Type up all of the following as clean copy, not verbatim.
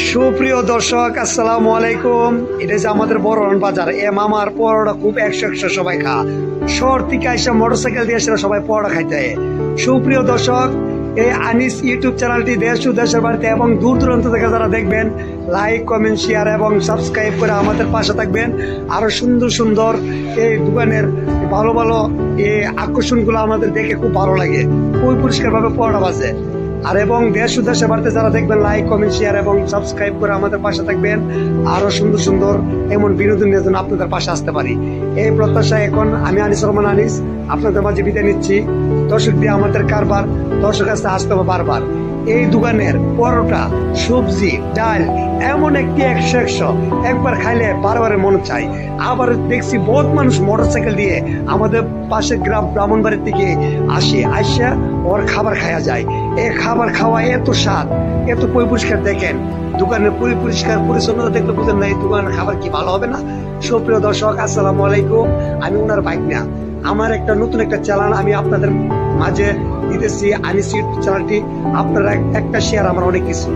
সুপ্রিয় দর্শক, আসসালামু আলাইকুম। এটা যে আমাদের বড়রন বাজার। মামার পরোটা খুব 100 সবাই খা। শহর থেকে এসে মোটরসাইকেল দিয়ে এসে সবাই পরোটা খাইতে হয়। সুপ্রিয় দর্শক, এই আনিস ইউটিউব চ্যানেলটি দেশ ও দেশের বাড়িতে এবং দূর দূরান্ত থেকে যারা দেখবেন, লাইক, কমেন্ট, শেয়ার এবং সাবস্ক্রাইব করে আমাদের পাশে থাকবেন। আরো সুন্দর সুন্দর এই দোকানের ভালো ভালো এই আকর্ষণগুলো আমাদের দেখে খুব ভালো লাগে। খুবই পরিষ্কারভাবে পরোটা বাজে। আর এবং দেশ ও দেশের বাড়িতে যারা দেখবেন, লাইক, কমেন্ট, শেয়ার এবং সাবস্ক্রাইব করে আমাদের পাশে থাকবেন। আরো সুন্দর সুন্দর এমন বিনোদনের জন্য আপনাদের পাশে আসতে পারি, এই প্রত্যাশা এখন আমি আনিস রহমান আনিস আপনাদের মাঝে বিদায় নিচ্ছি। দর্শক দিয়ে আমাদের কারবার, দর্শক কাছে আসতে হবে বারবার। এই দোকানের পরোটা, সবজি, ডাল এমন একটি 100 একবার খাইলে বারবারের মনে চাই। আবার দেখছি বহুত মানুষ মোটরসাইকেল দিয়ে আমাদের পাশের গ্রাম ব্রাহ্মণবাড়ির থেকে আসা ওর খাবার খাওয়া যায়। এই খাবার খাওয়া এত স্বাদ, এত পরিষ্কার। দেখেন দোকানের পরিষ্কার পরিচ্ছন্নতা দেখলে বুঝেন না এই দোকানের খাবার কি ভালো হবে না। সুপ্রিয় দর্শক, আসসালামু আলাইকুম। আমি ওনার বাইক না, আমার একটা নতুন একটা চ্যানেল আমি আপনাদের মাঝে দিতেছি, আনিস ইউটিউব চ্যানেলটি। আপনারা একটা শেয়ার আমার অনেক কিছু।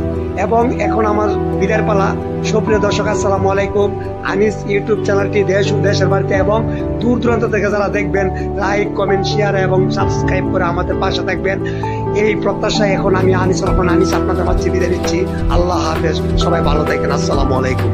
এবং এখন আমার বিদায়ের পালা। সুপ্রিয় দর্শক, আসসালামু আলাইকুম। আনিস ইউটিউব চ্যানেলটি দেশ ও দেশের বাড়িতে এবং দূর দূরান্ত থেকে যারা দেখবেন, লাইক, কমেন্ট, শেয়ার এবং সাবস্ক্রাইব করে আমাদের পাশে থাকবেন, এই প্রত্যাশায় এখন আমি আনিস রহমান আনিস আপনাদের মাঝে বিদায় নিচ্ছি। আল্লাহ হাফেজ, সবাই ভালো থাকেন। আসসালামু আলাইকুম।